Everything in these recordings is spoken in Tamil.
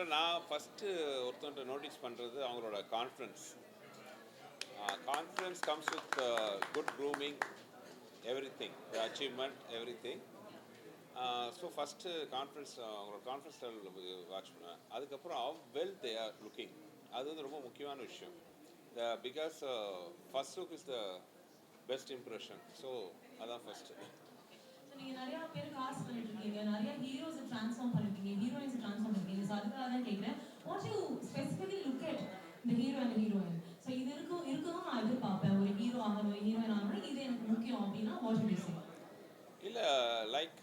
ஆக்சுவலாக நான் ஃபஸ்ட்டு ஒருத்தவன்ட்ட நோட்டீஸ் பண்ணுறது அவங்களோட confidence. Confidence comes with good grooming, everything, the achievement, everything. So first confidence, அவங்களோட கான்ஃபிடன்ஸ் லெவல் வாட்ச் பண்ணுவேன். அதுக்கப்புறம் how well they are looking, அது வந்து ரொம்ப முக்கியமான விஷயம். Because first look is the best impression. So அதான் ஃபஸ்ட்டு. நீங்க நிறைய பேர் காஸ்ட் பண்ணிட்டு இருக்கீங்க, நிறைய ஹீரோஸ் ட்ரான்ஸ்ஃபார்ம் பண்ணிருக்கீங்க, ஹீரோயின்ஸ் ட்ரான்ஸ்ஃபார்ம் பண்ணிருக்கீங்க. ஸோ அதுக்காக தான் கேட்குறேன், what you specifically look at இந்த ஹீரோ அண்ட் ஹீரோயின்? ஸோ இது இருக்கணும் நான் எதிர்பார்ப்பேன், ஒரு ஹீரோ ஆகணும் ஹீரோயின் ஆகணும், இது எனக்கு முக்கியம் அப்படின்னா வாட் யூ சே? இல்லை, லைக்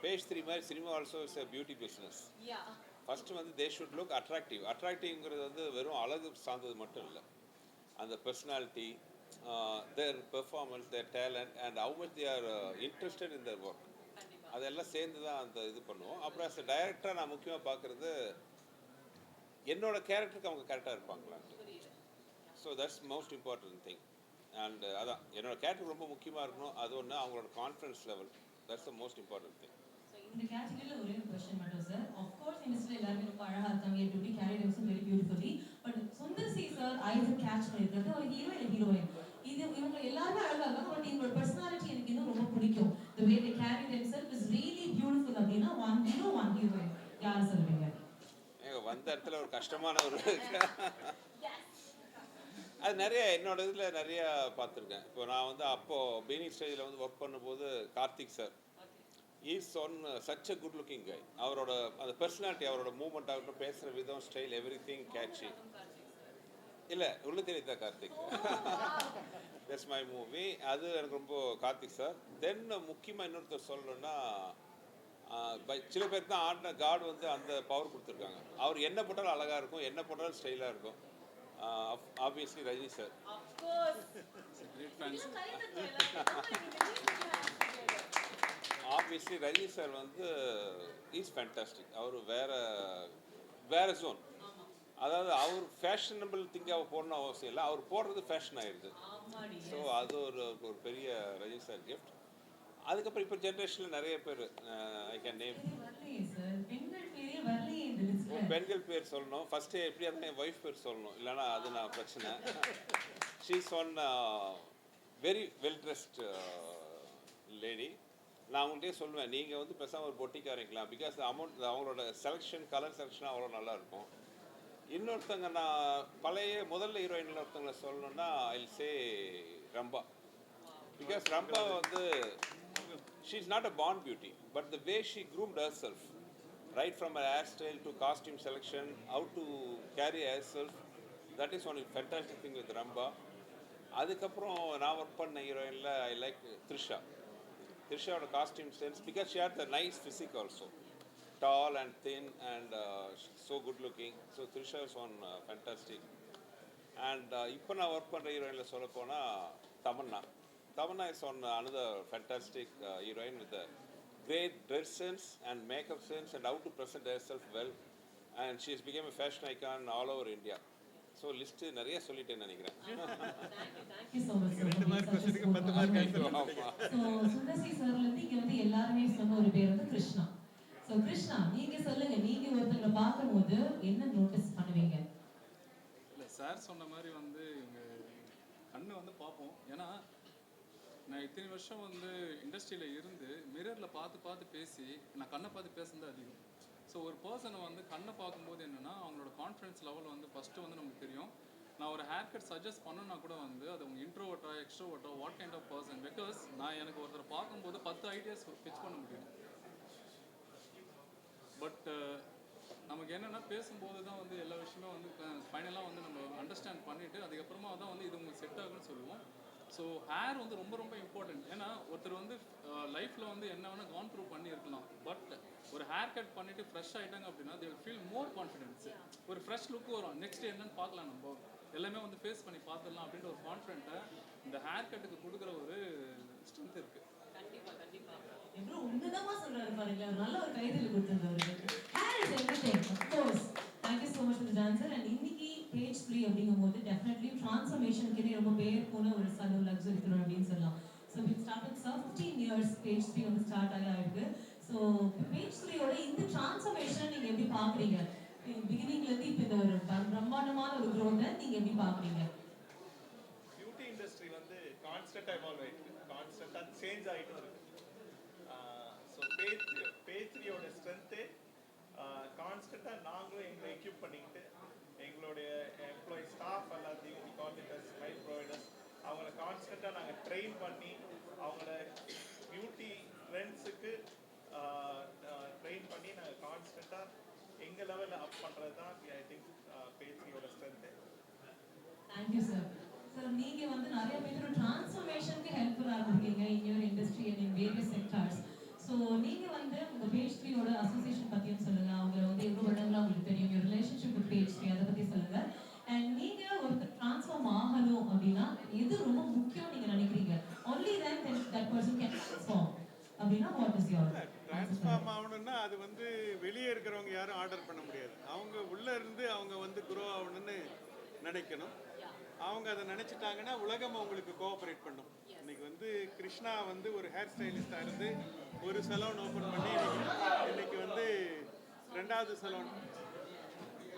பேஜ் 3 மாதிரி cinema also is a beauty business. First வந்து தே ஷுட் லுக் அட்ராக்டிவ். அட்ராக்டிவ்ங்கிறது வந்து வெறும் அழகு சார்ந்தது மட்டும் இல்லை. அந்த personality, their performance, their talent and how much they are interested in their work, அதெல்லாம் சேர்ந்து தான் அந்த இது பண்ணுவோம். அப்புறம் அஸ் டைரக்டராக நான் முக்கியமாக பார்க்குறது என்னோட கேரக்டருக்கு அவங்க கரெக்டாக இருப்பாங்களான்ட்டு. So that's most important thing. And அதான் என்னோட கேரக்டர் ரொம்ப முக்கியமாக இருக்கணும். அது ஒன்று, அவங்களோட confidence level, that's the most important thing. இந்த கேட்டகரியில் ஒரே ஒரு क्वेश्चन மட்டும் சார். ஆஃப் கோர்ஸ் இண்டஸ்ட்ரியில் எல்லாரும் ரொம்ப அழகாக இருக்காங்க, everybody carry themselves very beautifully. But Sundar C sir eyes catch பண்ணியிருக்கிறது ஒரு ஹீரோ இல்லை ஹீரோயின், இது இவங்க எல்லாருமே அழகாக இருக்காங்க, பட் இவங்களோட பர்சனாலிட்டி எனக்கு இன்னும் ரொம்ப பிடிக்கும், the way they carry themselves is really beautiful அப்படின்னா ஒன் ஹீரோ ஒன் ஹீரோயின் யார் சொல்லுவீங்க? வந்த இடத்துல ஒரு கஷ்டமான ஒரு அது நிறைய என்னோட இதில் நிறையா பார்த்துருக்கேன். இப்போ நான் வந்து அப்போது பீனிங் ஸ்டேஜில் வந்து ஒர்க் பண்ணும்போது Karthik sir is one such a good looking guy. அவரோட அந்த பர்சனாலிட்டி, அவரோட மூவ்மெண்ட் ஆகட்டும், பேசுகிற விதம், ஸ்டைல், எவ்ரி திங் கேட்சி. இல்லை, உள்ள தெரியுதா கார்த்திக்? That's my movie. அது எனக்கு ரொம்ப கார்த்திக் சார். தென் முக்கியமாக இன்னொருத்தர் சொல்லணும்னா, சில பேருக்கு தான் ஆடின காட் வந்து அந்த பவர் கொடுத்துருக்காங்க. அவர் என்ன போட்டாலும் அழகாக இருக்கும், என்ன போட்டாலும் ஸ்டைலாக இருக்கும். Obviously Rajini sir. Obviously Rajini sir வந்து இஸ் ஃபேண்டாஸ்டிக். அவர் வேற ஜோன். அதாவது அவர் ஃபேஷனபிள் திங்காக போடணும் அவசியம் இல்லை, அவர் போடுறது ஃபேஷன் ஆயிடுது. ஸோ அது ஒரு பெரிய ரஜினி சார் கிஃப்ட். அதுக்கப்புறம் இப்போ ஜென்ரேஷனில் நிறைய பேர் ஐ கேன் நேம். பெண்கள் பேர் சொல்லணும் ஃபஸ்ட்டு, எப்படியா இருந்தால் என் ஒய்ஃப் பேர் சொல்லணும், இல்லைனா அது நான் பிரச்சனை. She's one very well dressed lady. நான் அவங்கள்ட்டே சொல்லுவேன், நீங்கள் வந்து பேசாமல் ஒரு பொட்டிக் ஆரம்பிக்கலாம், பிகாஸ் அமௌண்ட் அவங்களோட செலெக்ஷன், கலர் செலெக்ஷன் அவ்வளோ நல்லாயிருக்கும். இன்னொருத்தங்க நான் பழைய முதல்ல ஹீரோயினில் ஒருத்தவங்களை சொல்லணுன்னா I say Rambha. Because Rambha வந்து she is not a born beauty, but the way she groomed herself, right from her hairstyle to costume selection, how to carry herself, that is one fantastic thing with Rambha. அதுக்கப்புறம் நான் ஒர்க் பண்ண ஹீரோயினில் ஐ லைக் த்ரிஷாவோட costume sense, because she had the nice physique also, tall and thin and so good looking. So Trisha is one fantastic. And இப்போ நான் ஒர்க் பண்ணுற ஹீரோயினில் சொல்ல போனால் Tamannaah is on another fantastic heroine with a great dress sense and makeup sense and how to present herself well, and she has become a fashion icon all over India. So list நிறைய சொல்லிட்டேன்னு நினைக்கிறேன். சுந்தர்சி சார்லேருந்து இங்கே வந்து எல்லாருமே சொன்ன ஒரு பேர் வந்து கிருஷ்ணா. ஸோ கிருஷ்ணா, நீங்கள் சொல்லுங்கள், நீங்கள் ஒருத்தங்களை பார்க்கும்போது என்ன நோட்டீஸ் பண்ணுவீங்க? இல்லை, சார் சொன்ன மாதிரி வந்து இங்கே கண்ணு வந்து பார்ப்போம். ஏன்னா நான் இத்தனை வருஷம் வந்து இண்டஸ்ட்ரியில் இருந்து மிரரில் பார்த்து பேசி நான் கண்ணை பார்த்து பேசுனது அதிகம். ஸோ ஒரு பர்சனை வந்து கண்ணை பார்க்கும்போது என்னென்னா அவங்களோட கான்ஃபிடன்ஸ் லெவல் வந்து ஃபஸ்ட்டு வந்து நமக்கு தெரியும். நான் ஒரு ஹேர் கட் சஜஸ்ட் பண்ணணுன்னா கூட வந்து அது அவங்க இன்ட்ரோவர்ட்டா எக்ஸ்ட்ரோவர்ட்டா what kind of person, because நான் எனக்கு ஒருத்தரை பார்க்கும்போது 10 ஐடியாஸ் பிச் பண்ண முடியும். பட் நமக்கு என்னென்னா பேசும்போது தான் வந்து எல்லா விஷயமே வந்து ஃபைனலாக வந்து நம்ம அண்டர்ஸ்டாண்ட் பண்ணிவிட்டு அதுக்கப்புறமா தான் வந்து இது உங்களுக்கு செட் ஆகுன்னு சொல்லுவோம். ஸோ ஹேர் வந்து ரொம்ப ரொம்ப இம்பார்ட்டன்ட். ஏன்னா ஒருத்தர் வந்து லைஃப்பில் வந்து என்ன வேணால் கான் த்ரூ பண்ணியிருக்கலாம், பட் ஒரு ஹேர் கட் பண்ணிவிட்டு ஃப்ரெஷ் ஆகிட்டாங்க அப்படின்னா they will feel more confidence. ஒரு ஃப்ரெஷ் லுக்கு வரும், நெக்ஸ்ட் என்னன்னு பார்க்கலாம், நம்ம எல்லாமே வந்து ஃபேஸ் பண்ணி பார்த்துடலாம் அப்படின்ற ஒரு கான்ஃபிடென்ட்டை இந்த ஹேர் கட்டுக்கு கொடுக்குற ஒரு ஸ்ட்ரென்த் இருக்குது. கண்டிப்பாக கண்டிப்பாக எவ்வளோ உன்னதமாக சொல்கிறாரு பாருங்க, நல்ல ஒரு கைதில் கொடுத்துருந்தவருக்கு. Hair is everything, of course. Thank you so much for the answer. And இன்னைக்கு பேஜ் 3 அப்படிங்கும்போது டெஃபினெட்லி ட்ரான்ஸ்ஃபர்மேஷனுக்கு ரொம்ப பேர் போன ஒரு சலூன் லக்ஸரி இருக்கணும் அப்படின்னு சொல்லலாம். So we started 15 years page 3 வந்து ஸ்டார்ட் ஆகிருக்கு. ஸோ ஸோ பேஜ் 3யோட இந்த டிரான்ஸ்ஃபர்மேஷன் நீங்க எப்படி பாக்குறீங்க? பிகினிங்ல இருந்து இப்போ இந்த ஒரு பிரம்மாண்டமான ஒரு growth நீங்க எப்படி பாக்குறீங்க? பியூட்டி இண்டஸ்ட்ரி வந்து கான்ஸ்டன்டாக எவால்வ் ஆகிட்டு கான்ஸ்டன்டாக சேஞ்ச் ஆகிட்டும் இருக்கு. ஸோ பேஜ்ரியோட ஸ்ட்ரென்த்து கான்ஸ்டன்டாக நாங்களும் எங்களை எக்யூப் பண்ணிக்கிட்டு எங்களுடைய எம்ப்ளாயி ஸ்டாஃப் எல்லாத்தையும் கார்டினேட்டர்ஸ் ஸ்மைல் ப்ரொவைடர்ஸ் அவங்கள கான்ஸ்டன்டாக நாங்கள் ட்ரெயின் பண்ணி அவங்கள பியூட்டி ட்ரெண்ட்ஸுக்கு ட்ரெயின் பண்ணி நாங்கள் கான்ஸ்டன்டாக எங்கள் லெவலில் அப் பண்ணுறது தான் ஐ திங்க் பேஜ்ரியோட ஸ்ட்ரென்த்து. Thank you sir. சார் நீங்க வந்து நிறைய பேர் டிரான்ஸ்ஃபர்மேஷனுக்கு ஹெல்ப்ஃபுல்லா இருக்கீங்க in your industry and in various sectors. So நீங்க வந்து உங்க பேஜ் 3யோட அசோசியேஷன் பத்தியும் சொல்லுங்க. அவங்க வந்து எவ்வளவு வருடங்களா உங்களுக்கு தெரியும், your relationship with பேஜ் 3 அதை பத்தி சொல்லுங்க. அண்ட் நீங்க ஒருத்தர் டிரான்ஸ்ஃபார்ம் ஆகணும் அப்படின்னா எது ரொம்ப முக்கியம் நீங்க நினைக்கிறீங்க? only then that person can transform அப்படின்னா what is your டிரான்ஸ்ஃபார்ம் ஆகணும்னா அது வந்து வெளியே இருக்கிறவங்க யாரும் ஆர்டர் பண்ண முடியாது. அவங்க உள்ள இருந்து அவங்க வந்து குரோ ஆகணும்னு நினைக்கணும். அவங்க அதை நினைச்சிட்டாங்கன்னா உலகம் அவங்களுக்கு கோஆப்ரேட் பண்ணும். இன்னைக்கு வந்து கிருஷ்ணா வந்து ஒரு ஹேர் ஸ்டைலிஸ்டாக இருந்து ஒரு சலூன் ஓப்பன் பண்ணி இன்னைக்கு வந்து 2வது சலூன்.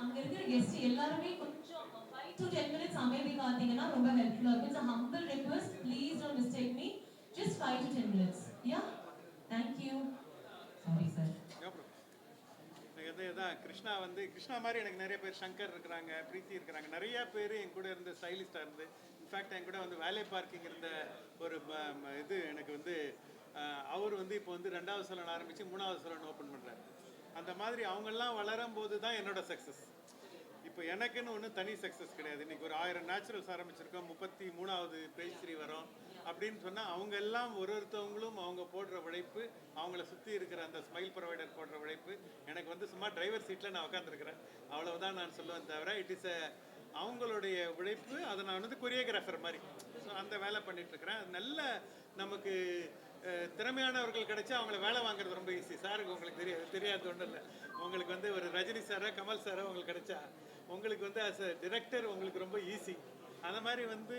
அங்க இருக்கிற கெஸ்ட் எல்லாரும் கொஞ்சம் 5 to 10 minutes அமைதி காத்தீங்கன்னா ரொம்ப ஹெல்ப்ஃபுல்லா இருக்கும். It's a humble request, please don't mistake me, just 5 to 10 minutes. Yeah, thank you. Sorry sir. தான் கிருஷ்ணா வந்து கிருஷ்ணா மாதிரி எனக்கு நிறைய பேர் சங்கர் இருக்கிறாங்க, பிரீத்தி இருக்கிறாங்க, நிறைய பேர் என் கூட இருந்து ஸ்டைலிஸ்டாக இருந்து இன்ஃபேக்ட் என் கூட வந்து வேலை பார்க்கிங் இருந்த ஒரு இது எனக்கு வந்து அவர் வந்து இப்போ வந்து 2வது சலூன் ஆரம்பித்து 3வது சலூன் ஓப்பன் பண்ணுறாரு. அந்த மாதிரி அவங்கெல்லாம் வளரும் போது தான் என்னோட சக்ஸஸ். இப்போ எனக்குன்னு ஒன்றும் தனி சக்ஸஸ் கிடையாது. இன்றைக்கி ஒரு 1000 நேச்சுரல்ஸ் ஆரம்பிச்சிருக்கோம், 33வது பேஜ் 3 வரும் அப்படின்னு சொன்னால் அவங்க எல்லாம் ஒருத்தவங்களும் அவங்க போடுற உழைப்பு, அவங்கள சுற்றி இருக்கிற அந்த ஸ்மைல் ப்ரொவைடர் போடுற உழைப்பு. எனக்கு வந்து சும்மா டிரைவர் சீட்டில் நான் உட்காந்துருக்கிறேன், அவ்வளவுதான் நான் சொல்லுவேன். தவிர இட் இஸ் அவங்களுடைய உழைப்பு. அதை நான் வந்து கொரியோகிராஃபர் மாதிரி ஸோ அந்த வேலை பண்ணிகிட்ருக்கிறேன். நல்ல நமக்கு திறமையானவர்கள் கிடைச்சா அவங்கள வேலை வாங்குறது ரொம்ப ஈஸி. சாருக்கு உங்களுக்கு தெரியாது ஒன்றும் இல்லை. உங்களுக்கு வந்து ஒரு ரஜினி சாரோ கமல் சாரோ உங்களுக்கு கிடைச்சா உங்களுக்கு வந்து ஆஸ் அ டிரெக்டர் உங்களுக்கு ரொம்ப ஈஸி. அந்த மாதிரி வந்து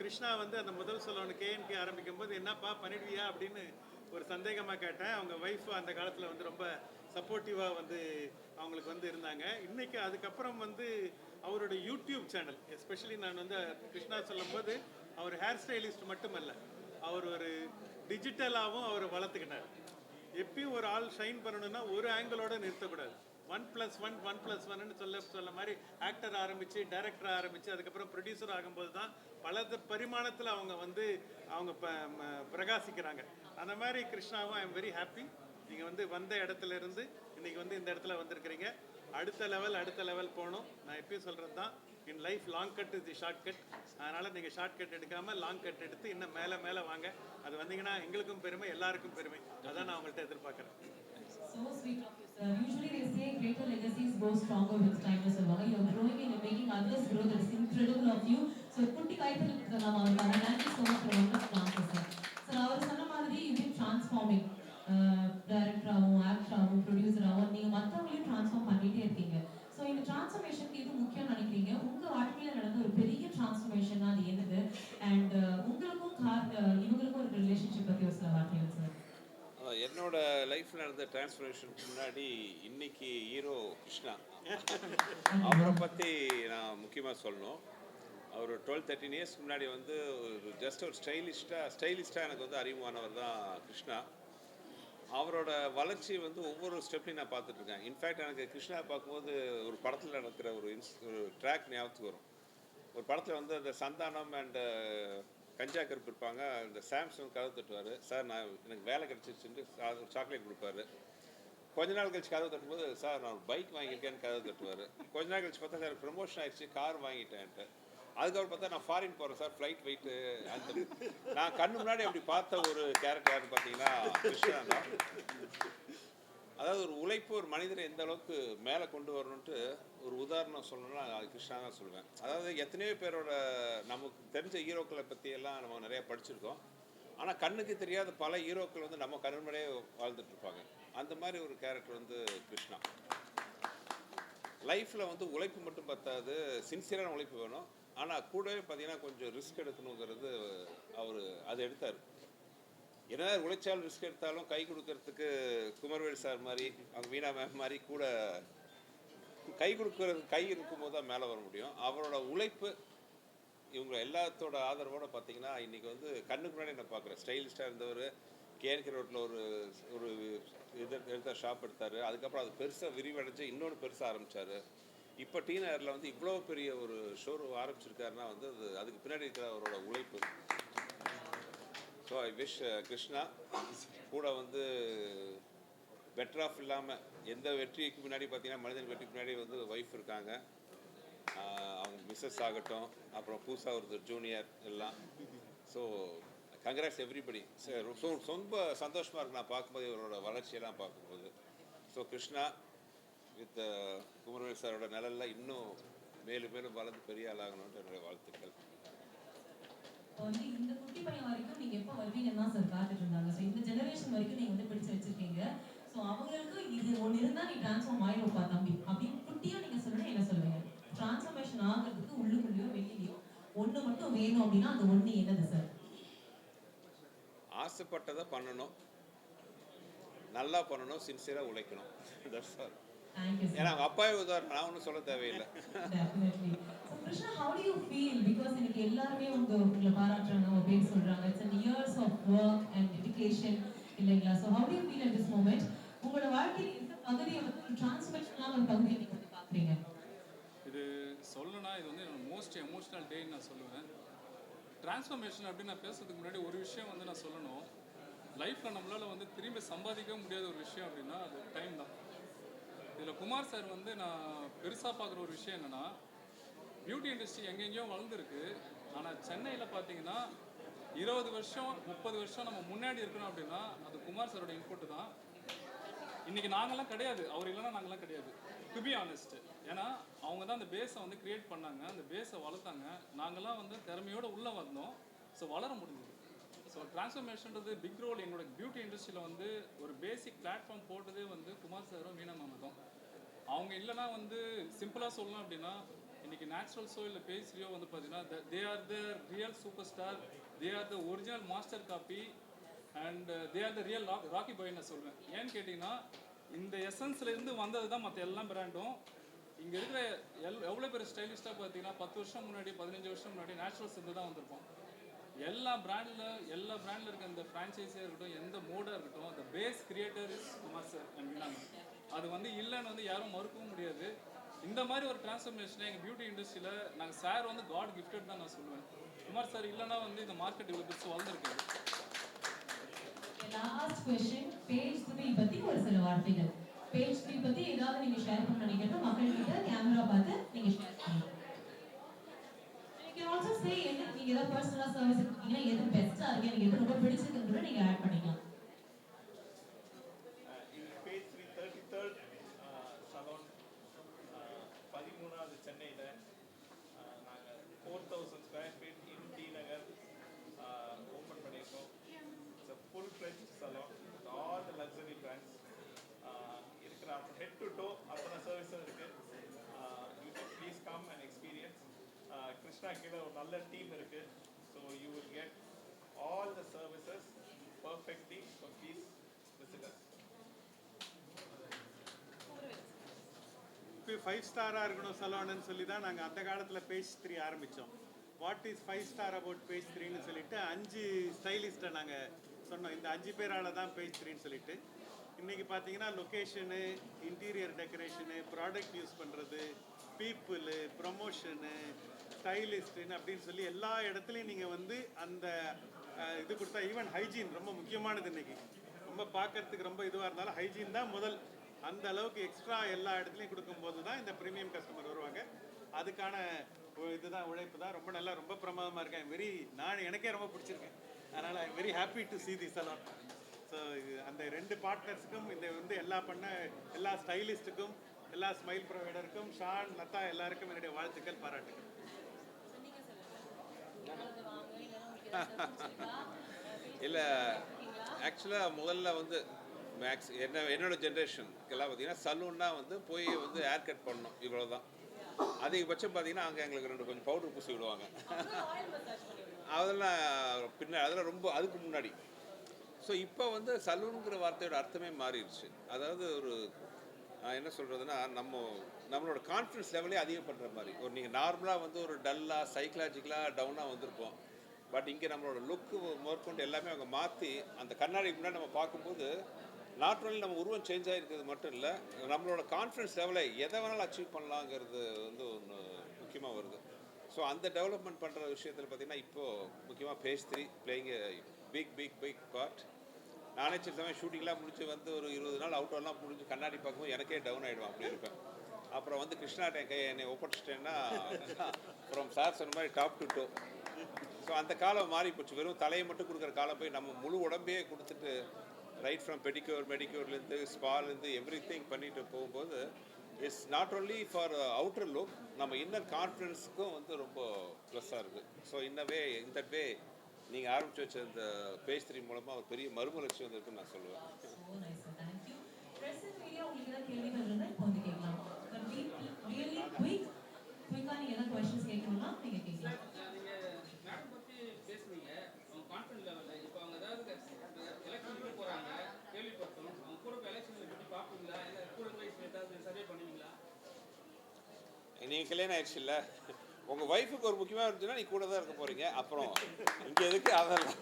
கிருஷ்ணா வந்து அந்த முதல் சலூன் கேஎன்கே ஆரம்பிக்கும் போது என்னப்பா பண்ணிடுவியா அப்படின்னு ஒரு சந்தேகமாக கேட்டேன். அவங்க ஒய்ஃப் அந்த காலத்தில் வந்து ரொம்ப சப்போர்ட்டிவாக வந்து அவங்களுக்கு வந்து இருந்தாங்க. இன்றைக்கி அதுக்கப்புறம் வந்து அவரோட யூடியூப் சேனல் எஸ்பெஷலி நான் வந்து கிருஷ்ணா சொல்லும்போது அவர் ஹேர் ஸ்டைலிஸ்ட் மட்டுமல்ல, அவர் ஒரு டிஜிட்டலாகவும் அவர் வளர்த்துக்கிட்டார். எப்பயும் ஒரு ஆள் ஷைன் பண்ணணும்னா ஒரு ஆங்கிளோட நிறுத்தக்கூடாது. 1+1 1+1 சொல்ல மாதிரி ஆக்டர் ஆரம்பித்து டைரக்டர் ஆரம்பித்து அதுக்கப்புறம் ப்ரொடியூசர் ஆகும்போது தான் பல பரிமாணத்தில் அவங்க வந்து அவங்க பிரகாசிக்கிறாங்க. அந்த மாதிரி கிருஷ்ணாவும் ஐ எம் வெரி ஹாப்பி. நீங்கள் வந்து வந்த இடத்துல இருந்து இன்றைக்கி வந்து இந்த இடத்துல வந்திருக்கிறீங்க. அடுத்த லெவல் போகணும். நான் எப்பயும் சொல்கிறது தான், in life long cut is the short cut. அதனால் நீங்கள் ஷார்ட் கட் எடுக்காமல் லாங் கட் எடுத்து இன்னும் மேலே வாங்க. அது வந்தீங்கன்னா எங்களுக்கும் பெருமை, எல்லாருக்கும் பெருமை. அதான் நான் உங்கள்கிட்ட எதிர்பார்க்குறேன். So sweet of you, sir. Usually they say greater legacies go stronger with time. You're growing and you're making others grow. That is incredible of you. So kutti kaithal irukkalam avanga. Thank you so much for wonderful answer, sir. Sir, avaru sonna madri you been transforming. Director ஆவும், actor ஆவும், producer ஆவும் நீங்க மத்தவங்களையும் transform பண்ணிட்டே இருக்கீங்க. So இந்த transformationக்கு இது முக்கியம் நினைக்கிறீங்க? உங்க வாழ்க்கையில நடந்த ஒரு பெரிய transformation அது என்னது? And உங்களுக்கும் இவங்களுக்கும் ஒரு relationship பத்தி ஒரு சில வார்த்தைகள் சார். என்னோட லைஃப்பில் நடந்த டிரான்ஸ்ஃபர்மேஷனுக்கு முன்னாடி இன்னைக்கு ஹீரோ கிருஷ்ணா, அவரை பற்றி நான் முக்கியமாக சொல்லணும். அவர் 12-13 இயர்ஸ்க்கு முன்னாடி வந்து ஒரு ஜஸ்ட் ஒரு ஸ்டைலிஸ்டாக எனக்கு வந்து அறிமுகமானவர் தான் கிருஷ்ணா. அவரோட வளர்ச்சி வந்து ஒவ்வொரு ஸ்டெப்லையும் நான் பார்த்துட்ருக்கேன். இன்ஃபேக்ட் எனக்கு கிருஷ்ணா பார்க்கும்போது ஒரு படத்தில் நடக்கிற ஒரு ட்ராக் ஞாபகத்துக்கு வரும். ஒரு படத்தில் வந்து அந்த சந்தானம் அண்ட் கஞ்சா கருப்பு இருப்பாங்க. இந்த சாம்சங் கதவு தட்டுவார். சார் எனக்கு வேலை கிடச்சிருச்சுட்டு ஒரு சாக்லேட் கொடுப்பாரு. கொஞ்ச நாள் கழிச்சு கதவு தட்டும்போது சார் நான் ஒரு பைக் வாங்கியிருக்கேன்னு கதவு தட்டுவார். கொஞ்ச நாள் கழிச்சு பார்த்தா சார் ப்ரமோஷன் ஆகிடுச்சு, கார் வாங்கிட்டேன்ட்டு. அதுக்கப்புறம் பார்த்தா நான் ஃபாரின் போகிறேன் சார், ஃப்ளைட் வெயிட்டு. அந்த நான் கண்ணு முன்னாடி அப்படி பார்த்த ஒரு கேரக்டர் யாருன்னு பார்த்தீங்கன்னா கிருஷ்ணா தான். அதாவது ஒரு உழைப்பு ஒரு மனிதரை எந்த அளவுக்கு மேலே கொண்டு வரணுன்ட்டு ஒரு உதாரணம் சொல்லணும்னா அது கிருஷ்ணா தான் சொல்லுவேன். அதாவது எத்தனையோ பேரோட நமக்கு தெரிஞ்ச ஹீரோக்களை பற்றியெல்லாம் நம்ம நிறையா படிச்சிருக்கோம். ஆனால் கண்ணுக்கு தெரியாத பல ஹீரோக்கள் வந்து நம்ம கண்முறையே வாழ்ந்துட்டு இருப்பாங்க. அந்த மாதிரி ஒரு கேரக்டர் வந்து கிருஷ்ணா. லைஃப்பில் வந்து உழைப்பு மட்டும் பத்தாது, சின்சியரான உழைப்பு வேணும். ஆனால் கூடவே பார்த்தீங்கன்னா கொஞ்சம் ரிஸ்க் எடுக்கணுங்கிறது அவர் அதை எடுத்தார். என்ன உழைச்சாலும் ரிஸ்க் எடுத்தாலும் கை கொடுக்கறதுக்கு குமரவேல் சார் மாதிரி அவங்க வீணா மேம் மாதிரி கூட கை கொடுக்கறது கை இருக்கும்போது தான் மேலே வர முடியும். அவரோட உழைப்பு இவங்க எல்லாத்தோட ஆதரவோடு பார்த்தீங்கன்னா இன்றைக்கி வந்து கண்ணுக்கு முன்னாடி நான் பார்க்குறேன். ஸ்டைலிஸ்டாக இருந்தவர் கேஆர்கே ரோட்டில் ஒரு ஒரு எடுத்த ஷாப் எடுத்தார். அதுக்கப்புறம் அது பெருசாக விரிவடைஞ்சு இன்னொன்று பெருசாக ஆரம்பித்தார். இப்போ டி நகரில் வந்து இவ்வளோ பெரிய ஒரு ஷோரூம் ஆரம்பிச்சிருக்காருன்னா வந்து அதுக்கு பின்னாடி இருக்கிற அவரோட உழைப்பு. ஸோ ஐ விஷ் கிருஷ்ணா கூட வந்து பெட்டர் ஆஃப் இல்லாமல் எந்த வெற்றிக்கு முன்னாடி பார்த்தீங்கன்னா மனிதன் வெற்றிக்கு முன்னாடி வந்து ஒய்ஃப் இருக்காங்க. அவங்க மிஸ்ஸஸ் ஆகட்டும், அப்புறம் புதுசாக ஒரு ஜூனியர் எல்லாம். So congrats everybody. ரொம்ப சந்தோஷமாக இருக்கு நான் பார்க்கும்போது இவரோட வளர்ச்சியெல்லாம் பார்க்கும்போது. ஸோ கிருஷ்ணா வித் குமரவேல் சாரோட நிழலில் இன்னும் மேலும் மேலும் வளர்ந்து பெரிய ஆளாகணும்ன்ற என்னுடைய வாழ்த்துக்கள். இப்போ வந்து இந்த குட்டி பையன் வரைக்கும் நீங்க எப்போ வருவீங்கன்னு தான் சார் காத்துட்டு இருந்தாங்க. ஸோ இந்த ஜெனரேஷன் வரைக்கும் நீங்க வந்து பிடிச்சு வச்சிருக்கீங்க. ஸோ அவங்களுக்கு இது ஒன்று இருந்தால் நீ டிரான்ஸ்ஃபார்ம் ஆயிடுப்பா தம்பி அப்படின்னு குட்டியாக நீங்கள் சொல்லணும். என்ன சொல்லுவீங்க? டிரான்ஸ்ஃபர்மேஷன் ஆகிறதுக்கு உள்ளுக்குள்ளேயோ வெளியிலையோ ஒன்று மட்டும் வேணும் அப்படின்னா அது ஒன்று என்னது சார்? ஆசைப்பட்டதை பண்ணணும், நல்லா பண்ணணும், சின்சியராக உழைக்கணும். ஏன்னா அவங்க அப்பாவே உதாரணம், நான் ஒன்றும் சொல்ல தேவையில்லை. Definitely. So Krishna, how do you feel? Because இன்னைக்கு எல்லாருமே உங்களை பாராட்டுறாங்க, உங்க பேர் சொல்றாங்க. It's an years of work and dedication இல்லைங்களா? So how do you feel at this moment? உங்களோட வாழ்க்கையில் இந்த பகுதியை வந்து டிரான்ஸ்ஃபர்மேஷனான ஒரு பகுதியை நீங்க வந்து பார்க்குறீங்க. இது சொல்லணும்னா இது வந்து என்னோட மோஸ்ட் எமோஷனல் டேன்னு நான் சொல்லுவேன். டிரான்ஸ்ஃபர்மேஷன் அப்படின்னு நான் பேசுறதுக்கு முன்னாடி ஒரு விஷயம் வந்து நான் சொல்லணும். லைஃப்பில் நம்மளால் வந்து திரும்பி சம்பாதிக்க முடியாத ஒரு விஷயம் அப்படின்னா அது டைம் தான். இதில் குமார் சார் வந்து நான் பெருசாக பார்க்குற ஒரு விஷயம் என்னென்னா, பியூட்டி இண்டஸ்ட்ரி எங்கெங்கேயோ வளர்ந்துருக்கு. ஆனால் சென்னையில் பார்த்தீங்கன்னா 20 வருஷம் 30 வருஷம் நம்ம முன்னாடி இருக்கணும் அப்படின்னா அது குமார் சாரோட இன்புட்டு தான். இன்றைக்கி நாங்கள்லாம் கிடையாது, அவர் இல்லைன்னா நாங்கள்லாம் கிடையாது, டு பி ஆனஸ்ட். ஏன்னா அவங்க தான் அந்த பேஸை வந்து க்ரியேட் பண்ணாங்க, அந்த பேஸை வளர்த்தாங்க. நாங்கள்லாம் வந்து திறமையோடு உள்ளே வந்தோம். ஸோ வளர முடிஞ்சது. ஸோ ட்ரான்ஸ்ஃபர்மேஷன்றது பிக் ரோல். எங்களோட பியூட்டி இண்டஸ்ட்ரியில் வந்து ஒரு பேசிக் பிளாட்ஃபார்ம் போட்டதே வந்து குமார் சாரும் மீனா மேம் தான். அவங்க இல்லைனா வந்து சிம்பிளாக சொல்லணும் அப்படின்னா இன்றைக்கி நேச்சுரல்ஸோ இல்லை பேஸ்ரியோ வந்து பார்த்தீங்கன்னா they are the real super star, they are the original master copy and they are the real Rocky Bhai நான் சொல்லுவேன். ஏன்னு கேட்டிங்கன்னா இந்த எசன்ஸ்லேருந்து வந்தது தான் மற்ற எல்லா பிராண்டும். இங்கே இருக்கிற எவ்வளோ பேர் ஸ்டைலிஸ்ட்டாக பார்த்தீங்கன்னா 10 வருஷம் முன்னாடி 15 வருஷம் முன்னாடி நேச்சுரல்ஸ் இருந்து தான் வந்திருப்போம். எல்லா பிராண்டில் இருக்க இந்த ஃப்ரான்ச்சைஸியாக இருக்கட்டும், எந்த மோடாக இருக்கட்டும், அந்த base creator is Kumar sir and Meena ma'am. அது வந்து இல்லைன்னு வந்து யாரும் மறுக்கவும் முடியாது. இந்த மாதிரி ஒரு டிரான்ஸ்ஃபர்மேஷனை எங்கள் பியூட்டி இண்டஸ்ட்ரியில் நாங்கள் சார் வந்து காட் கிஃப்டட் தான் நான் சொல்லுவேன். குமார் சார் இல்லைன்னா வந்து இந்த மார்க்கெட் இவ்வளோ பெருசு வளர்ந்துருக்காது. லாஸ்ட் क्वेश्चन, பேஜ் 3 பற்றி ஒரு சில வார்த்தைகள். பேஜ் 3 பற்றி ஏதாவது நீங்கள் ஷேர் பண்ண நினைக்கிறத மக்கள்கிட்ட கேமரா பார்த்து நீங்கள் ஷேர் பண்ணுங்கள். You can also say என்ன நீங்கள் ஏதாவது பர்சனலாக சர்வீஸ் இருக்கீங்கன்னா எது பெஸ்ட்டாக இருக்கு, எனக்கு எது ரொம்ப பிடிச்சிருக்குன்னு கூட நீங்கள் ஆட் பண்ணிக்கலாம். பேஜ் 3 33rd சலூன் 13வது சென்னையில் நாங்கள் 4000 square feet in T Nagar open பண்ணியிருக்கோம். It's a full fledged salon with all the luxury brands இருக்கிற ஹெட் டு டோ அத்தனை சர்வீஸும் இருக்குது. You can please come and experience. Krishna கீழே ஒரு நல்ல டீம் இருக்குது. So you will get all the services perfectly. So please visit us. இப்போ 5 ஸ்டாராக இருக்கணும் சலூன்னு சொல்லி தான் நாங்கள் அந்த காலத்தில் பேஜ் 3 ஆரம்பித்தோம். What is 5 star about page 3ன்னு சொல்லிட்டு 5 ஸ்டைலிஸ்ட்டை நாங்கள் சொன்னோம். இந்த 5 பேரால் தான் பேஜ் 3ன்னு சொல்லிட்டு இன்றைக்கி பார்த்தீங்கன்னா location, interior decoration, product use பண்ணுறது, பீப்புளு, ப்ரமோஷனு, ஸ்டைலிஸ்ட்டுன்னு அப்படின்னு சொல்லி எல்லா இடத்துலையும் நீங்கள் வந்து அந்த இது கொடுத்தா. ஈவன் ஹைஜீன் ரொம்ப முக்கியமானது. இன்றைக்கி ரொம்ப பார்க்கறதுக்கு ரொம்ப இதுவாக இருந்தாலும் ஹைஜீன் தான் முதல். அந்த அளவுக்கு எக்ஸ்ட்ரா எல்லா இடத்துலையும் கொடுக்கும்போது தான் இந்த ப்ரீமியம் கஸ்டமர் வருவாங்க. அதுக்கான இதுதான் உழைப்பு தான். ரொம்ப நல்லா, ரொம்ப பிரமாதமாக இருக்கேன். எனக்கே ரொம்ப பிடிச்சிருக்கேன். அதனால் I am very happy to see this salon. So இது அந்த 2 பார்ட்னர்ஸுக்கும், இந்த வந்து எல்லா ஸ்டைலிஸ்ட்டுக்கும், எல்லா ஸ்மைல் ப்ரொவைடருக்கும், ஷான், லதா எல்லாருக்கும் என்னுடைய வாழ்த்துக்கள், பாராட்டுகள். இல்லை, ஆக்சுவலாக முதல்ல வந்து என்னோட ஜென்ரேஷனுக்கெல்லாம் பார்த்தீங்கன்னா சலூன்னா வந்து போய் வந்து ஹேர் கட் பண்ணணும், இவ்வளோ தான். அதிகபட்சம் பார்த்தீங்கன்னா அங்கே எங்களுக்கு கொஞ்சம் பவுடர் பூசி விடுவாங்க. அதெல்லாம் அதெல்லாம் ரொம்ப அதுக்கு முன்னாடி ஸோ இப்போ வந்து சலூனுங்கிற வார்த்தையோட அர்த்தமே மாறிடுச்சு. அதாவது ஒரு என்ன சொல்கிறதுனா, நம்மளோட கான்ஃபிடன்ஸ் லெவலே அதிகம் பண்ணுற மாதிரி. நீங்கள் நார்மலாக வந்து ஒரு டல்லாக சைக்கலாஜிக்கலாக டவுனாக வந்திருப்போம். பட் இங்கே நம்மளோட லுக்கு முதற்கொண்டு எல்லாமே அவங்க மாற்றி அந்த கண்ணாடி முன்னாடி நம்ம பார்க்கும்போது நாட் ஒன்லி நம்ம உருவம் சேஞ்ச் ஆகிருக்கிறது மட்டும் இல்லை, நம்மளோட கான்ஃபிடன்ஸ் லெவலை எதை வேணாலும் அச்சீவ் பண்ணலாங்கிறது வந்து ஒன்று முக்கியமாக வருது. ஸோ அந்த டெவலப்மெண்ட் பண்ணுற விஷயத்தில் பார்த்திங்கன்னா இப்போது முக்கியமாக பேஜ் 3 பிளேயிங் பிக் பார்ட். நானே சில சமயம் ஷூட்டிங்லாம் முடிச்சு வந்து ஒரு 20 நாள் அவுட்டோர்லாம் முடிஞ்சு கண்ணாடி பார்க்கும்போது எனக்கே டவுன் ஆகிடுவேன், அப்படி இருப்பேன். அப்புறம் வந்து கிருஷ்ணாட்ட என்னை ஒப்படைச்சிட்டேன்னா அப்புறம் சார் சொன்ன மாதிரி டாப் டு டோ. ஸோ அந்த காலம் மாறி போச்சு. வெறும் தலையை மட்டும் கொடுக்குற காலம் போய் நம்ம முழு உடம்பையே கொடுத்துட்டு ரைட் ஃப்ரம் மெடிக்யூர்லேருந்து ஸ்பாலேருந்து எவ்ரி திங் பண்ணிட்டு போகும்போது it's not only for outer look, நம்ம இன்னர் கான்ஃபிடென்ஸுக்கும் வந்து ரொம்ப ப்ளஸ்ஸாக இருக்குது. ஸோ இன்னவே இந்த வே நீங்கள் ஆரம்பித்து வச்ச இந்த பேஜ் 3 மூலமாக ஒரு பெரிய மறுமலர்ச்சி வந்திருக்குன்னு நான் சொல்லுவேன். So nice, sir. Thank you. Present media உங்களுக்கு ஏதாவது கேள்விகள் இருந்தா இப்போ வந்து கேட்கலாம். But be really quick-ஆ நீங்க ஏதாவது questions கேட்கணும்னா நீங்க கேட்கலாம். நீங்க மேடம் பத்தி பேசுனீங்க, அவங்க கான்ஃபிடன்ட் லெவல்ல. இப்போ அவங்க ஏதாவது எலெக்ஷனுக்கு போறாங்க, கேள்விப்பட்டோம். அவங்க கூட போய் எலெக்ஷன்ல பத்தி பார்ப்பீங்களா, இல்லை கூட போய் ஏதாவது சர்வே பண்ணுவீங்களா? நீங்கள் கல்யாணம் ஆயிடுச்சு இல்லை, உங்கள் ஒய்ஃபுக்கு ஒரு முக்கியமாக இருந்துச்சுன்னா நீ கூட தான் இருக்க போகிறீங்க. அப்புறம் இங்கே எதுக்கு அதெல்லாம்.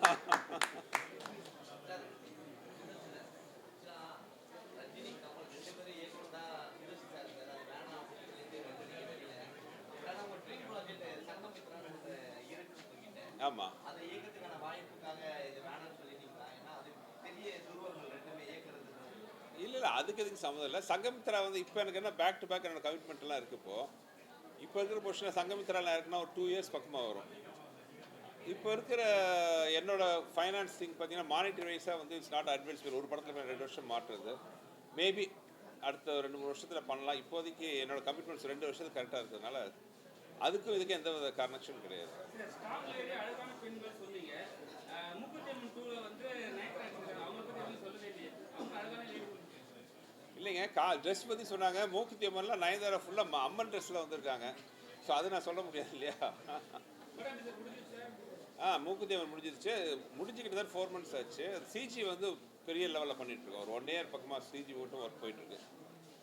ஆமாம், இல்லை அதுக்கு எதுக்கு சம்மந்தம் இல்லை. சங்கமித்ரா வந்து இப்போ எனக்கு என்ன பேக் டு பேக் என்னோட கமிட்மெண்ட்லாம் இருக்குது. இப்போ இருக்கிற பொசிஷனில் சங்கமித்ராலாம் இருக்குன்னா ஒரு 2 இயர்ஸ் பக்கமாக வரும். இப்போ இருக்கிற என்னோட ஃபைனான்ஸ் திங் பார்த்தீங்கன்னா மானிட்டரி வைஸாக வந்து இட்ஸ் நாட் அட்வான்ஸ்பிள். ஒரு படத்தில் 2 வருஷம் மாற்றுறது மேபி அடுத்த 2-3 வருஷத்தில் பண்ணலாம். இப்போதைக்கு என்னோட கமிட்மெண்ட்ஸ் 2 வருஷத்துக்கு கரெக்டாக இருக்கிறதுனால அதுக்கும் இதுக்கு எந்த வித கனெக்ஷன் கிடையாது. அழகான பெண்கள் சொன்னீங்க. மூக்குத்தேமன் 2ல வந்து நயன்தாரா இருக்காங்க. அவங்க பத்தி எதுவும் சொல்லவே இல்லையே. அவங்க அழகான லேடி. இல்லைங்க, ட்ரெஸ் பற்றி சொன்னாங்க. மூக்குத்தி அம்மன்லாம் நயன்தாரா ஃபுல்லாக அம்மன் ட்ரெஸ்ஸில் வந்திருக்காங்க. ஸோ அதை நான் சொல்ல முடியாது இல்லையா. மூக்குத்தி அம்மன் முடிஞ்சுக்கிட்டு தான் 4 months ஆச்சு. சிஜி வந்து பெரிய லெவலில் பண்ணிகிட்ருக்கோம். ஒரு 1 year பக்கமாக சிஜி மட்டும் ஒர்க் போயிட்டுருக்கு.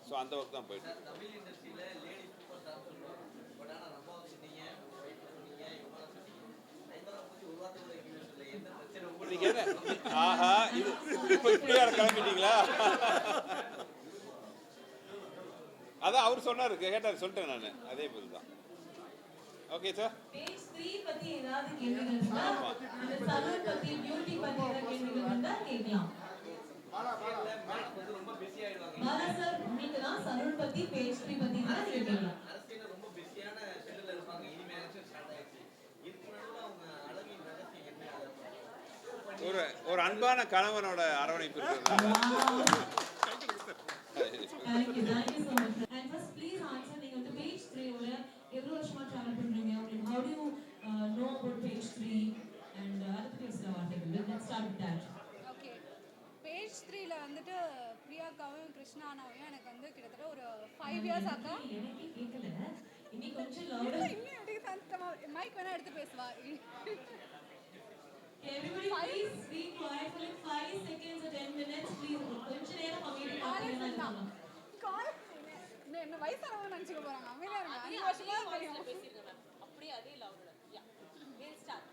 ஸோ அந்த ஒர்க் தான் போயிட்டுருக்கு. இன்னைக்கு என்ன ஆஹா இது இப்போ இப்படி வேற கிளம்பிட்டீங்களா? அதான் அவர் சொன்னார், கேட்டார், சொல்லிட்டேன் நான். அதே பதில் தான். Okay sir. Page 3 பத்தி ஏதாவது கேள்விகள் இருந்தா, அந்த சலூன் பத்தி பியூட்டி பத்தி ஏதாவது கேள்விகள் இருந்தா கேட்கலாம். பாலா சார், நீங்க தான் சலூன் பத்தி பேஜ் 3 பத்தி தான் கேட்கலாம். ஒரு அன்பான கணவனோட அரவணைப்பு இருக்கிறது. Thank you so much. And first please answer, நீங்க வந்து page 3 ஓட எவ்வளவு வருஷமா டிராவல் பண்றீங்க? உங்களுக்கு how do you know about page 3 and அதை பத்தி சில வார்த்தைகள். Let's start with that. Okay, page 3ல வந்துட்டு பிரியாக்காவும் கிருஷ்ணானாவையும் எனக்கு வந்து கிட்டத்தட்ட ஒரு 5 years ஆக்கா. எனக்கு கேட்கல, இன்னும் கொஞ்சம் லவுடா. இன்னும் எடுக்க சத்தமா மைக் வேணா எடுத்து பேசுவா. Everybody please be quiet for like 5 seconds or 10 minutes please. கொஞ்ச நேரம் அமைதியா பாருங்க. கால் என்ன வயசானவங்க நினைச்சுக்க போறாங்க. அமைதியா இருங்க. 5 வருஷமா தெரியும். பேசிருங்க மேம். அப்படியே அதே லவுட்ல. யா. we'll start.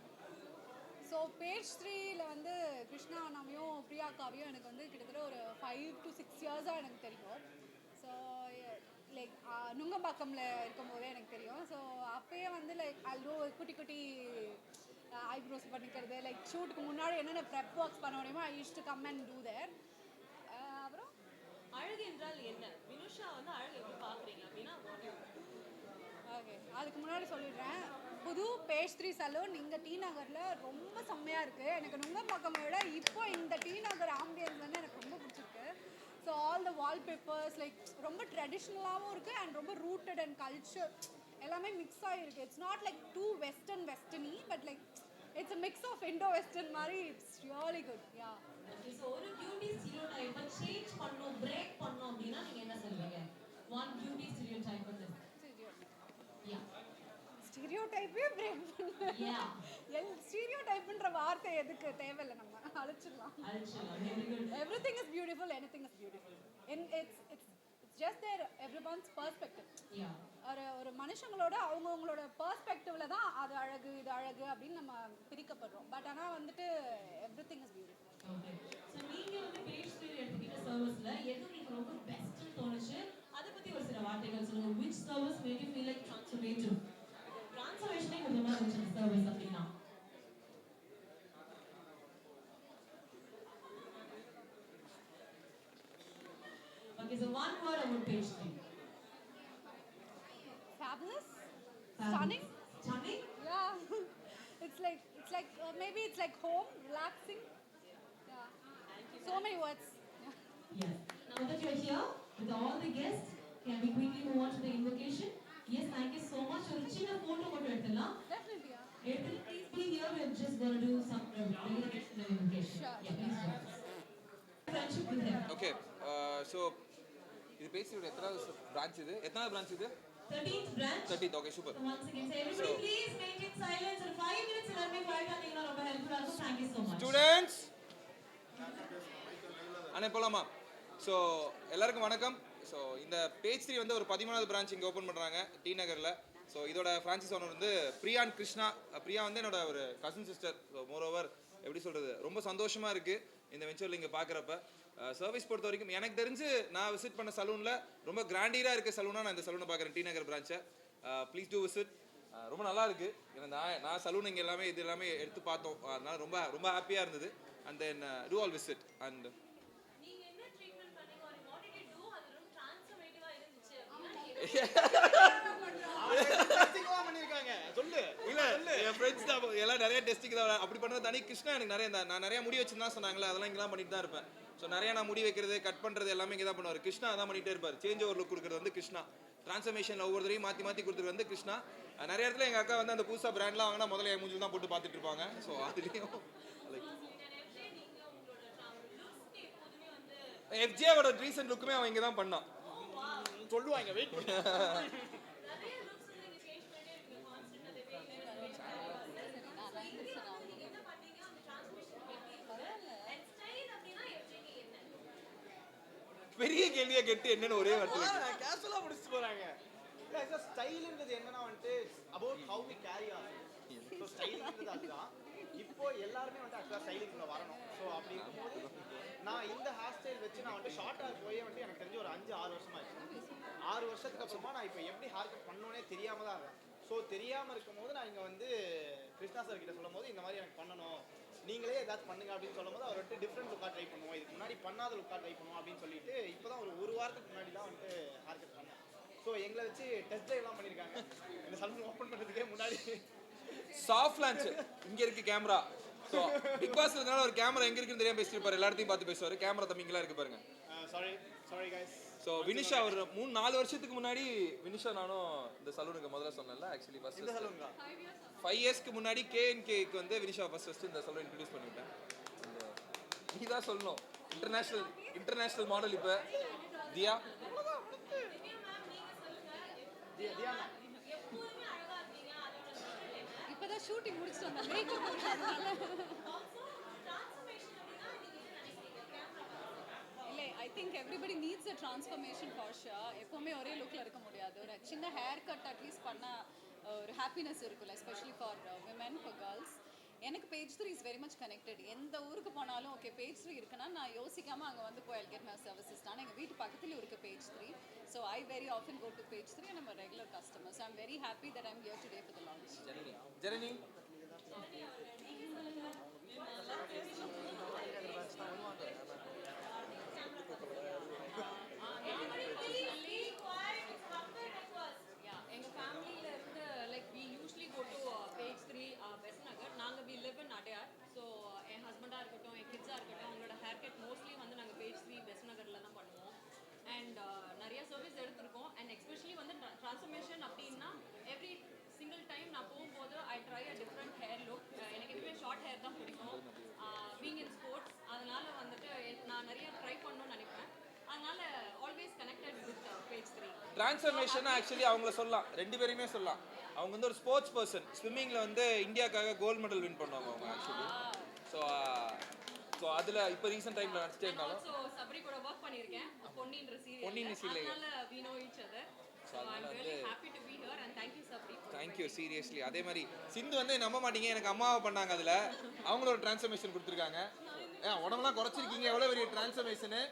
ஸோ பேஜ் 3ல வந்து கிருஷ்ணானாவையும் பிரியாக்காவையும் எனக்கு வந்து கிட்டத்தட்ட ஒரு 5 to 6 years-ஆ எனக்கு தெரியும். ஸோ லைக் நுங்கம்பாக்கம்ல இருக்கும்போதே எனக்கு தெரியும். ஸோ அப்பயே வந்து லைக் அல்வோ குட்டி குட்டி ஐப்ரோஸ் பண்ணிக்கிறது, லைக் ஷூட்டுக்கு முன்னாடி என்னென்ன ப்ரெப் ஒர்க்ஸ் பண்ண முடியுமோ I use to come and do there. அப்புறம் அழகு என்றால் என்ன? வினுஷா வந்து அழகு எப்படி பார்க்குறீங்க அப்படின்னா ஓகே, அதுக்கு முன்னாடி சொல்லிடுறேன். புது பேஜ் 3 சலூன் இங்கே டி நகரில் ரொம்ப செம்மையாக இருக்குது. எனக்கு நுங்கம்பாக்கம் விட இப்போ இந்த டி நகர் ஆம்பியன்ஸ் வந்து எனக்கு ரொம்ப பிடிச்சிருக்கு. So all the wallpapers like ரொம்ப ட்ரெடிஷ்னலாகவும் இருக்குது அண்ட் ரொம்ப ரூட்டட் அண்ட் கல்ச்சர் எல்லாமே மிக்ஸ் ஆகிருக்கு. It's not like too westerny but like it's a mix of Indo western மாதிரி. It's really good. Yeah. Okay, so ஒரு பியூட்டி ஸ்டீரியோடைப் சேஞ்ச் பண்ணனும், பிரேக் பண்ணனும் அப்படினா நீங்க என்ன சொல்வீங்க? one beauty stereotype வந்து யா ஸ்டீரியோடைப்பே பிரேக் பண்ணு. யா. ஸ்டீரியோடைப்ன்ற வார்த்தை எதுக்கு தேவையில்லை, நம்ம அழைச்சிடலாம். Very good. Everything is beautiful, anything is beautiful. And it's just their everyone's perspective. Yeah. ஒரு மனுஷங்களோட அவங்கவுங்களோட பெர்ஸ்பெக்டிவ்ல தான் அது அழகு இது அழகு அப்படின்னு நம்ம பிரிக்கப்படுறோம். பட் ஆனால் வந்துட்டு everything is beautiful. Okay. So நீங்க வந்து பேஜ் 3 எடுத்துக்கிட்ட சர்வீஸ்ல எது உங்களுக்கு ரொம்ப பெஸ்ட்னு தோணுச்சு? அத பத்தி ஒரு சில வார்த்தைகள் சொல்லுங்க. Which service made you feel like transformative? Transformation உங்களுக்கு என்ன இருந்துச்சு சர்வீஸ் அப்படினா? Okay, so one word about page 3. Fabulous. Fabulous. Stunning. Stunning? Yeah. it's like maybe it's like home, relaxing. Yeah. So many words. Yes. Now that you're here with all the guests, can we quickly move on to the invocation? Yes, thank you so much. ஒரு சின்ன photo மட்டும் எடுத்துலாம். Definitely. Yeah. Please be here. We're just going to do some invocation. Sure. Yeah, please join us. Friendship with him. Okay so இது பேசியோட எத்தனாவது பிரான்ச் இது 13th branch. 13th okay super So once again, say everybody please maintain silence for 5 minutes. எல்லாருமே quiet ஆனீங்கன்னா ரொம்ப helpful-ஆ இருக்கும். Thank you so much. Students அண்ணே போலாமா ஸோ எல்லாருக்கும் வணக்கம் ஸோ இந்த பேஜ் 3 வந்து ஒரு 13வது பிரான்ச் இங்கே ஓப்பன் பண்ணுறாங்க டி நகரில் ஸோ இதோட ஃப்ரான்ச்சைஸ் ஓனர் வந்து பிரியான் கிருஷ்ணா பிரியா வந்து என்னோட ஒரு கசின் சிஸ்டர் ஸோ மோரோவர் எப்படி சொல்கிறது ரொம்ப சந்தோஷமாக இருக்குது இந்த வெஞ்சரில் இங்கே பார்க்குறப்ப சர்வீஸ் பொறுத்த வரைக்கும் எனக்கு தெரிஞ்சு நான் விசிட் பண்ண சலூனில் ரொம்ப கிராண்டியராக இருக்க சலூனாக நான் இந்த சலூனை பார்க்குறேன் டி நகர் பிரான்ச்சை ப்ளீஸ் டூ விசிட் ரொம்ப நல்லா இருக்கு ஏன்னா நான் சலூன் இங்கே எல்லாமே இது எல்லாமே எடுத்து பார்த்தோம் அதனால ரொம்ப ரொம்ப ஹாப்பியாக இருந்தது and then to all visit and நீங்க என்ன ட்ரீட்மெண்ட் பண்ணீங்க ஒரு வாட் டிட் யூ டு அது ரொம்ப டிரான்ஸ்ஃபர்மேட்டிவா இருந்துச்சு அப்படினா பண்ணிருக்காங்க சொல்லு இல்ல என் ஃப்ரெண்ட்ஸ் தான் எல்லாம் நிறைய டெஸ்டிங் தான் அப்படி பண்ணது தனி கிருஷ்ணா எனக்கு நிறைய நான் நிறைய முடி வச்சிருந்தா சொன்னாங்களே அதெல்லாம் இங்கெல்லாம் பண்ணிட்டு தான் இருப்பேன் ஸோ நிறைய நான் முடி வைக்கிறது கட் பண்ணுறது எல்லாமே இங்கே தான் பண்ணுவார் கிருஷ்ணா தான் பண்ணிட்டே இருப்பார் சேஞ்ச் ஓவர் லுக் கொடுக்குறது வந்து கிருஷ்ணா ட்ரான்ஸ்ஃபர்மேஷனில் ஒவ்வொருத்தரையும் மாற்றி மாற்றி கொடுத்துட்டு வந்து கிருஷ்ணா நிறைய இடத்துல எங்கள் அக்கா வந்து அந்த புதுசாக பிராண்ட்லாம் வாங்கினா முதல்ல என் மூஞ்சில் தான் போட்டு பார்த்துட்டு இருப்பாங்க ஸோ அதுலேயும் எஃப்ஜேவோட ரீசன்ட் லுக்குமே அவன் இங்கே தான் பண்ணான் சொல்லுவாங்க வெயிட் நிறைய லுக்ஸ் நீங்க சேஞ்ச் பண்ணிட்டே இருக்கீங்க கான்ஸ்டன்ட் அதே நீங்க என்ன பண்ணீங்க அந்த டிரான்ஸ்ஃபர்மேஷன் எப்படி இருக்கு அண்ட் ஸ்டைல் அப்படினா எப்படி என்ன பெரிய கேள்வியை கேட்டு என்னன்னு ஒரே வார்த்தை கேஷுவலா முடிச்சிட்டு போறாங்க இல்ல ஸ்டைல்ன்றது என்னன்னா வந்து about how we carry on so ஸ்டைல்ன்றது அதுதான் இப்போ எல்லாரும் வந்து ஆக்சுவலா ஸ்டைலிங்ல வரணும் சோ அப்படி இருக்கும்போது நான் இந்த ஹேர் ஸ்டைல் வச்சு நான் வந்து ஷார்ட் ஹேர் போய் வந்து எனக்கு தெரிஞ்சு ஒரு 5-6 வருஷமா ஆச்சு 6 வருஷத்துக்கு அப்புறமா நான் இப்போ எப்படி ஹேர் கட் பண்ணணும்னே தெரியாம தான் இருக்கேன் ஸோ தெரியாம இருக்கும்போது நான் இங்க வந்து கிருஷ்ணா சார் கிட்ட சொல்லும் போது இந்த மாதிரி எனக்கு பண்ணணும் நீங்களே ஏதாச்சும் பண்ணுங்க அப்படின்னு சொல்லும்போது அவர் வந்து டிஃப்ரெண்ட் லுக்காக ட்ரை பண்ணுவோம் இதுக்கு முன்னாடி பண்ணாத லுக்காக ட்ரை பண்ணுவோம் அப்படின்னு சொல்லிட்டு இப்போதான் ஒரு வாரத்துக்கு முன்னாடி தான் வந்து ஹேர் கட் பண்ணேன் ஸோ எங்களை வச்சு டெஸ்ட் ட்ரைவ்லாம் பண்ணியிருக்காங்க இந்த சலூன் ஓப்பன் பண்ணுறதுக்கே முன்னாடி சாஃப்ட் லான்ச் இங்க இருக்கு கேமரா ஸோ பிக் பாஸ் இருக்கனால ஒரு கேமரா எங்க இருக்குன்னு தெரியாம பேசிட்டு இருப்பாரு எல்லாத்தையும் பார்த்து பேசுவாரு கேமரா தம்பிங்கெல்லாம் இருக்கு பாருங்க சாரி கைஸ் ஸோ வினிஷா ஒரு 3-4 வருஷத்துக்கு முன்னாடி வினிஷா நானும் இந்த சலூனுக்கு முதல்ல சொன்னேன்ல ஆக்சுவலி ஃபர்ஸ்ட் இந்த சலூன்கா 5 இயர்ஸ்க்கு முன்னாடி கேஎன்கேக்கு வந்து வினிஷா ஃபர்ஸ்ட் இந்த சலூன் இன்ட்ரடியூஸ் பண்ணிவிட்டேன் நீ தான் சொல்லணும் இன்டர்நேஷனல் மாடல் இப்போ தியா இப்பதான் ஷூட்டிங் முடிச்சிட்டு வந்தேன் மேக்கப் பண்ணதுனால இல்லை I think everybody needs a transformation for sure எப்போவுமே ஒரே லுக்கில் இருக்க முடியாது ஒரு சின்ன ஹேர் கட் அட்லீஸ்ட் பண்ண ஒரு ஹாப்பினஸ் இருக்குல்ல especially for women for girls எனக்கு page 3 is very much connected எந்த ஊருக்கு போனாலும் ஓகே பேஜ் 3 இருக்குன்னா நான் யோசிக்காமல் அங்கே வந்து போய் கெட் மை சர்வீசஸ் நான் எங்கள் வீட்டு பக்கத்துலேயும் இருக்கு page 3 so I very often go to page 3 and I'm regular customer so I'm very happy that I'm here today for the launch ஜெரணி எங்கள் ஃபேமிலியில் இருந்து லைக் வி யூஸ்வலி கோ டு பேஜ் 3 பெஸ்ட் நகர் நாங்கள் we live in Adyar so என் ஹஸ்பண்டாக இருக்கட்டும் என் கிட்ஸாக இருக்கட்டும் அவங்களோட ஹேர் கட் மோஸ்ட்லி வந்து நாங்கள் பேஜ் 3 பெஸ்ட் நகரில் தான் பண்ணுவோம் அண்ட் நிறைய சர்வீஸ் எடுத்திருக்கோம் அண்ட் எஸ்பெஷலி வந்து ட்ரான்ஸ்ஃபர்மேஷன் அப்படின்னா எவ்ரி சிங்கிள் டைம் நான் போகும்போது I try a different hair look எனக்கு எப்பவுமே ஷார்ட் ஹேர் தான் பிடிக்கும் பீங் இன் ஸ்போர்ட்ஸ் அதனால வந்துட்டு நான் நிறைய ட்ரை பண்ணணும்னு நினைப்பேன் அதனால always connected with page 3 transformation actually அவங்கள சொல்லலாம் ரெண்டு பேருமே சொல்லலாம் அவங்க வந்து ஒரு ஸ்போர்ட்ஸ் பர்சன் ஸ்விம்மிங்கில் வந்து இந்தியாவுக்காக கோல்டு மெடல் வின் பண்ணுவாங்க அவங்க ஆக்சுவலி ஸோ ஸோ அதில் இப்போ ரீசெண்ட் டைமில் நடிச்சிட்டே And இருந்தாலும் also சபரி கூட ஒர்க் பண்ணியிருக்கேன் பொன்னின்ற பொன்னியின் சீரியல் serial. அதனால we know each other so I'm really happy to be here and thank you Sabari thank you seriously. அதே மாதிரி சிந்து வந்து நம்ப மாட்டீங்க, எனக்கு அம்மாவை பண்ணாங்க அதில். அவங்களோட டிரான்ஸ்ஃபர்மேஷன் கொடுத்துருக்காங்க. உடம்புலாம் குறைச்சிருக்கீங்க, எவ்வளோ பெரிய டிரான்ஸ்ஃபர்மேஷனு.